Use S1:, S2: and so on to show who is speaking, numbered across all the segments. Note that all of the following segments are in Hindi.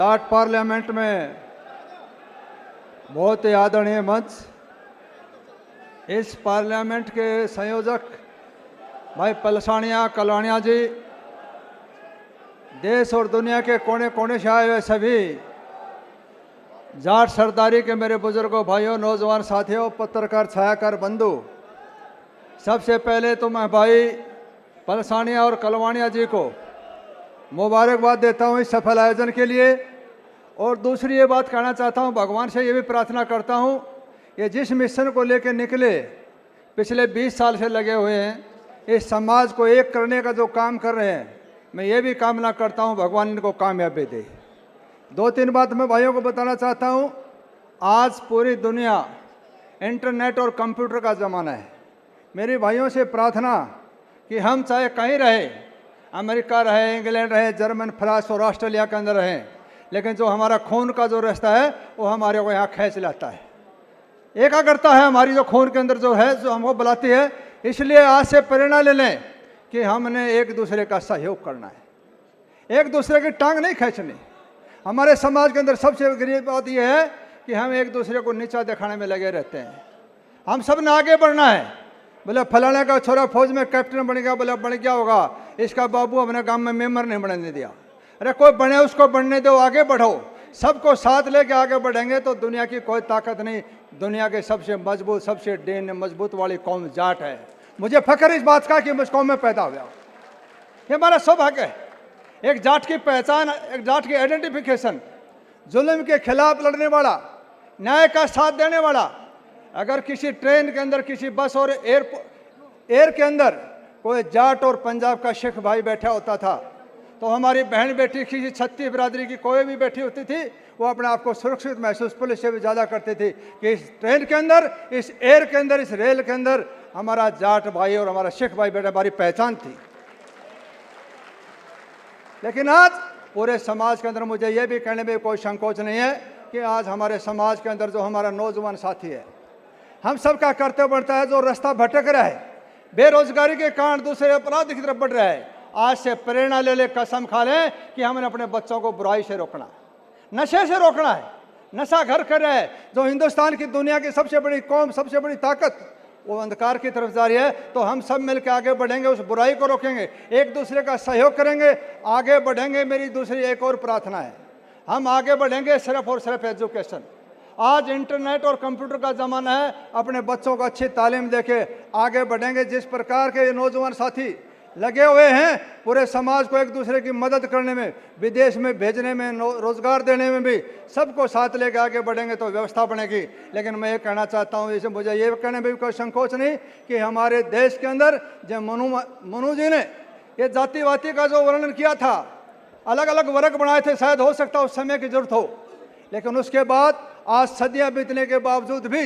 S1: जाट पार्लियामेंट में बहुत ही आदरणीय मंच, इस पार्लियामेंट के संयोजक भाई पलसानिया कलवानिया जी, देश और दुनिया के कोने कोने से आए हुए सभी जाट सरदारी के मेरे बुजुर्गों, भाइयों, नौजवान साथियों, पत्रकार छायाकार बंधु, सबसे पहले तो मैं भाई पलसानिया और कलवानिया जी को मुबारकबाद देता हूँ इस सफल आयोजन के लिए। और दूसरी ये बात कहना चाहता हूँ, भगवान से ये भी प्रार्थना करता हूँ कि जिस मिशन को लेकर निकले, पिछले 20 साल से लगे हुए हैं, इस समाज को एक करने का जो काम कर रहे हैं, मैं ये भी कामना करता हूँ भगवान इनको कामयाबी दे। 2-3 बात मैं भाइयों को बताना चाहता हूँ। आज पूरी दुनिया इंटरनेट और कंप्यूटर का ज़माना है। मेरी भाइयों से प्रार्थना कि हम चाहे कहीं रहे, अमेरिका रहे, इंग्लैंड रहे, जर्मन, फ्रांस और ऑस्ट्रेलिया के अंदर रहें, लेकिन जो हमारा खून का जो रास्ता है वो हमारे को यहाँ खींच लाता है। एकाग्रता है हमारी जो खून के अंदर जो है, जो हमको बुलाती है। इसलिए आज से प्रेरणा ले लें कि हमने एक दूसरे का सहयोग करना है, एक दूसरे की टांग नहीं खींचनी। हमारे समाज के अंदर सबसे गरीब बात यह है कि हम एक दूसरे को नीचा दिखाने में लगे रहते हैं। हम सब ने आगे बढ़ना है। बोले फलाने का छोरा फौज में कैप्टन बन गया, बोले बन गया होगा, इसका बाबू अपने गांव में मेंबर नहीं बनने दिया। अरे कोई बने, उसको बनने दो, आगे बढ़ो। सबको साथ लेके आगे बढ़ेंगे तो दुनिया की कोई ताकत नहीं। दुनिया के सबसे मजबूत, सबसे डेन मजबूत वाली कौम जाट है। मुझे फख्र इस बात का कि मैं इस कौम में पैदा हुआ, ये हमारा सौभाग्य है। एक जाट की पहचान, एक जाट की आइडेंटिफिकेशन, जुल्म के खिलाफ लड़ने वाला, न्याय का साथ देने वाला। अगर किसी ट्रेन के अंदर, किसी बस और एयर के अंदर कोई जाट और पंजाब का सिख भाई बैठा होता था, तो हमारी बहन बेटी, किसी छत्तीस बिरादरी की कोई भी बैठी होती थी, वो अपने आप को सुरक्षित महसूस पुलिस से भी ज़्यादा करती थी कि इस ट्रेन के अंदर, इस एयर के अंदर, इस रेल के अंदर हमारा जाट भाई और हमारा सिख भाई बेटा हमारी पहचान थी। लेकिन आज पूरे समाज के अंदर मुझे ये भी कहने में कोई संकोच नहीं है कि आज हमारे समाज के अंदर जो हमारा नौजवान साथी है, हम सबका कर्तव्य बनता है, जो रास्ता भटक रहा है, बेरोजगारी के कारण दूसरे अपराध की तरफ बढ़ रहा है, आज से प्रेरणा ले ले, कसम खा लें कि हमने अपने बच्चों को बुराई से रोकना, नशे से रोकना है। नशा घर कर रहा है। जो हिंदुस्तान की दुनिया की सबसे बड़ी कौम, सबसे बड़ी ताकत, वो अंधकार की तरफ जा रही है। तो हम सब मिलकर आगे बढ़ेंगे, उस बुराई को रोकेंगे, एक दूसरे का सहयोग करेंगे, आगे बढ़ेंगे। मेरी दूसरी एक और प्रार्थना है, हम आगे बढ़ेंगे सिर्फ और सिर्फ एजुकेशन। आज इंटरनेट और कंप्यूटर का ज़माना है, अपने बच्चों को अच्छी तालीम देके आगे बढ़ेंगे। जिस प्रकार के ये नौजवान साथी लगे हुए हैं पूरे समाज को एक दूसरे की मदद करने में, विदेश में भेजने में, रोजगार देने में भी, सबको साथ लेकर आगे बढ़ेंगे तो व्यवस्था बनेगी। लेकिन मैं ये कहना चाहता हूँ, इसे मुझे ये कहने में भी कोई संकोच नहीं कि हमारे देश के अंदर जब मनु जी ने ये जातिवादी का जो वर्णन किया था, अलग अलग वर्ग बनाए थे, शायद हो सकता उस समय की जरूरत हो, लेकिन उसके बाद आज सदियाँ बीतने के बावजूद भी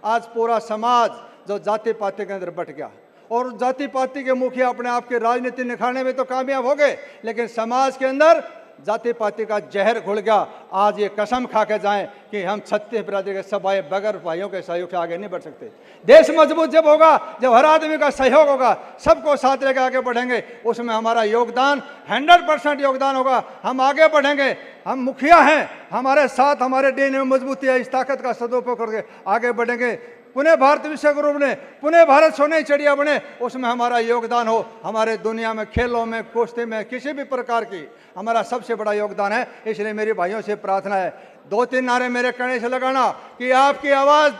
S1: आज पूरा समाज जो जाति पाति के अंदर बट गया, और जाति पाति के मुखिया अपने आप की राजनीति निखारने में तो कामयाब हो गए, लेकिन समाज के अंदर जाति पाति का जहर घुल गया। आज ये कसम खा के जाएं कि हम छत्तीस बिरादरी के सब भाई बगैर भाइयों के सहयोग से आगे नहीं बढ़ सकते। देश मजबूत जब होगा, जब हर आदमी का सहयोग होगा, सबको साथ लेकर आगे बढ़ेंगे, उसमें हमारा योगदान 100% योगदान होगा। हम आगे बढ़ेंगे, हम मुखिया हैं, हमारे साथ हमारे डीएनए में मजबूती है। इस ताकत का सदुपयोग करके आगे बढ़ेंगे। पुणे भारत विश्व गुरु बने, पुणे भारत सोने चिड़िया बने, उसमें हमारा योगदान हो। हमारे दुनिया में, खेलों में, कुश्ती में, किसी भी प्रकार की हमारा सबसे बड़ा योगदान है। इसलिए मेरी भाइयों से प्रार्थना है, 2-3 नारे मेरे कहने से लगाना कि आपकी आवाज़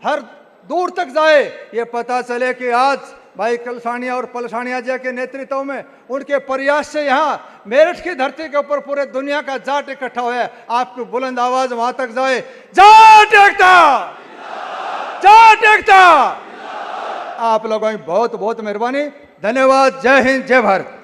S1: हर दूर तक जाए। ये पता चले कि आज भाई कलसानिया और पलसानिया जी के नेतृत्व में, उनके प्रयास से यहाँ मेरठ की धरती के ऊपर पूरे दुनिया का जाट इकट्ठा हुआ है। आपकी बुलंद आवाज़ वहाँ तक जाए। जाट एकता, जाट एकता। आप लोगों की बहुत बहुत मेहरबानी, धन्यवाद। जय हिंद, जय भारत।